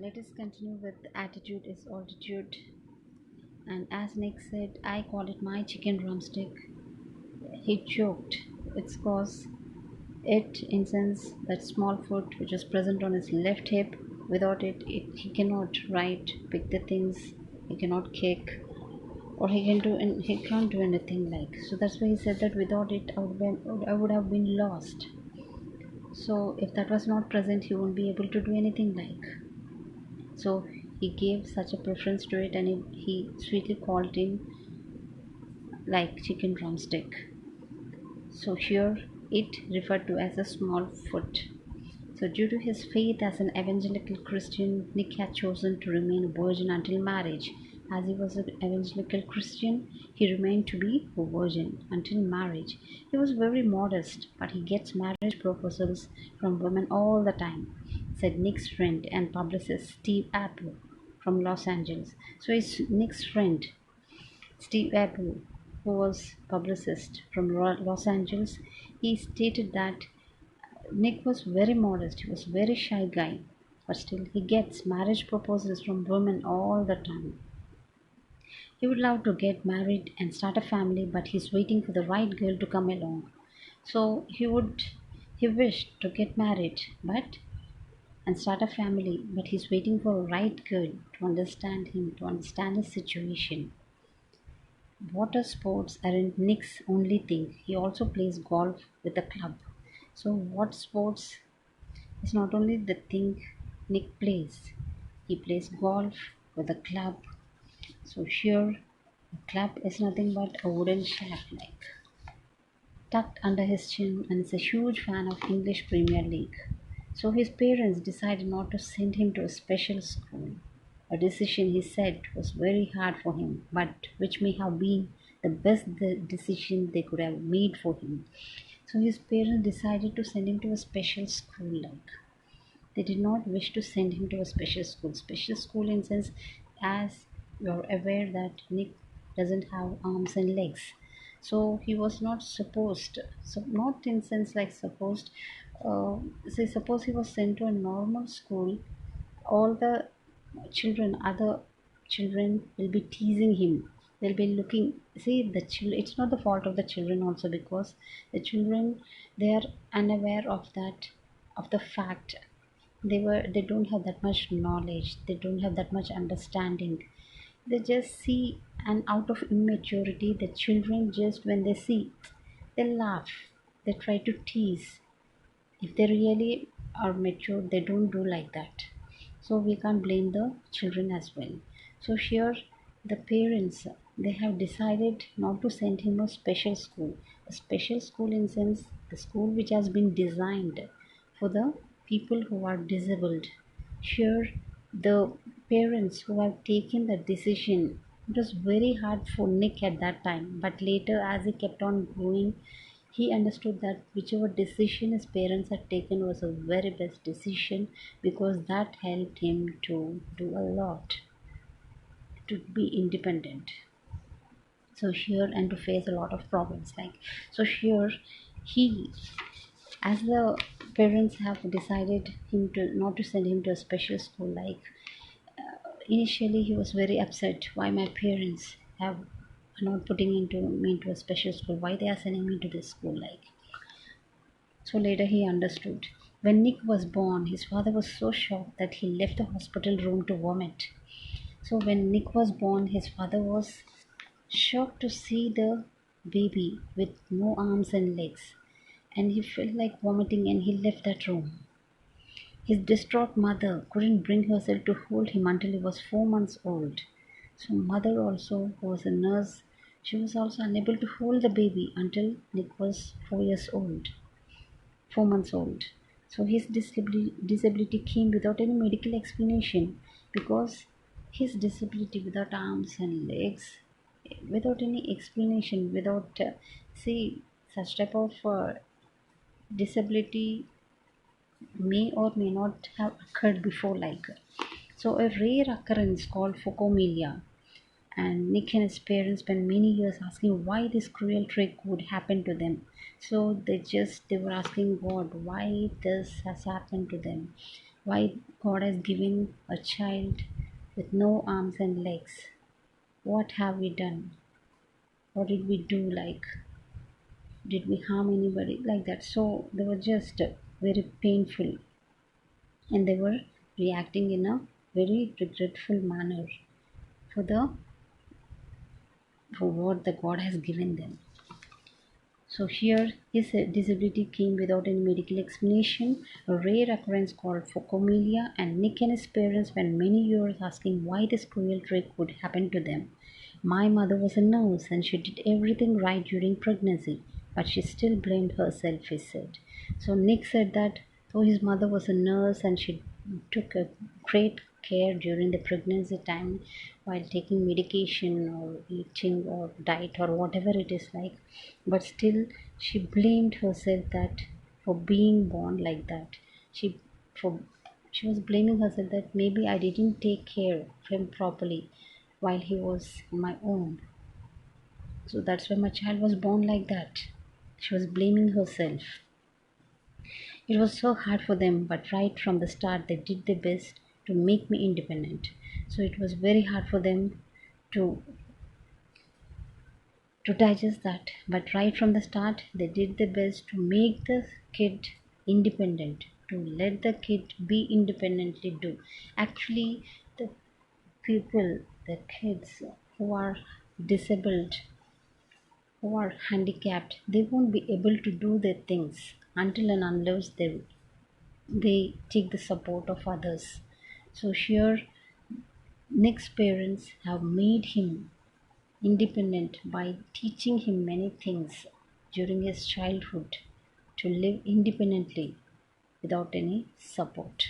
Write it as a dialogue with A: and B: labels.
A: Let us continue with attitude is altitude. And as Nick said, I call it my chicken drumstick. He choked. It's cause it, in sense, that small foot which is present on his left hip. Without it he cannot write, pick the things. He cannot kick, or he can't do anything like. So that's why he said that without it, I would have been lost. So if that was not present, he won't be able to do anything like. So he gave such a preference to it, and he sweetly called him like chicken drumstick. So here it referred to as a small foot. So due to his faith as an evangelical Christian, Nick had chosen to remain a virgin until marriage. As he was an evangelical Christian, he remained to be a virgin until marriage. He was very modest, but he gets marriage proposals from women all the time, said Nick's friend and publicist Steve Apple from Los Angeles. So it's Nick's friend Steve Apple, who was publicist from Los Angeles. He stated that Nick was very modest, he was very shy guy, but still he gets marriage proposals from women all the time. He would love to get married and start a family, but he's waiting for the right girl to come along. So he wished to get married, but and start a family, but he's waiting for a right girl to understand him, to understand his situation. Water sports aren't Nick's only thing. He also plays golf with a club. So what sports is not only the thing Nick plays. He plays golf with a club. So here, a club is nothing but a wooden shaft like tucked under his chin, and is a huge fan of English Premier League. So his parents decided not to send him to a special school. A decision he said was very hard for him, but which may have been the best decision they could have made for him. So his parents decided to send him to a special school like they did not wish to send him to a special school. Special school, in sense, as you're aware that Nick doesn't have arms and legs, so he was not supposed. So not in sense like supposed. Say suppose he was sent to a normal school, all the other children will be teasing him. They'll be looking. See the children. It's not the fault of the children also, because the children, they are unaware of that, of the fact they don't have that much knowledge, they don't have that much understanding. They just see, and out of immaturity the children, just when they see, they laugh, they try to tease. If they really are mature, they don't do like that. So we can't blame the children as well. So here the parents, they have decided not to send him a special school. A special school, in sense, the school which has been designed for the people who are disabled. Here the parents who have taken the decision, it was very hard for Nick at that time, but later as he kept on growing, he understood that whichever decision his parents had taken was a very best decision, because that helped him to do a lot, to be independent. So here, and to face a lot of problems like, so here he, as the parents have decided him to not to send him to a special school like, initially he was very upset why my parents have not putting into me into a special school, why they are sending me to this school like. So later he understood. When Nick was born, his father was so shocked that he left the hospital room to vomit. So when Nick was born, his father was shocked to see the baby with no arms and legs, and he felt like vomiting and he left that room. His distraught mother couldn't bring herself to hold him until he was 4 months old. So mother also, who was a nurse, she was also unable to hold the baby until Nick was 4 years old. 4 months old. So his disability came without any medical explanation, because his disability without arms and legs, without any explanation, without see, such type of disability may or may not have occurred before like. So a rare occurrence called phocomelia, and Nick and his parents spent many years asking why this cruel trick would happen to them. So they were asking God why this has happened to them. why God has given a child with no arms and legs. What have we done? What did we do? Like, did we harm anybody? Like that. So they were just very painful, and they were reacting in a very regretful manner for the for what the God has given them. So here his disability came without any medical explanation, a rare occurrence called phocomelia, and Nick and his parents spent many years asking why this cruel trick would happen to them. My mother was a nurse and she did everything right during pregnancy, but she still blamed herself, he said. So Nick said that though his mother was a nurse and she took a great care during the pregnancy time while taking medication or eating or diet or whatever it is like, but still she blamed herself that for being born like that. For she was blaming herself that maybe I didn't take care of him properly while he was my own. So that's why my child was born like that. She was blaming herself. It was so hard for them, but right from the start, they did their best to make me independent. So it was very hard for them to to digest that. But right from the start, they did their best to make the kid independent, to let the kid be independently do. Actually, the people, the kids who are disabled, who are handicapped, they won't be able to do their things until and unless they take the support of others. So here, Nick's parents have made him independent by teaching him many things during his childhood to live independently without any support.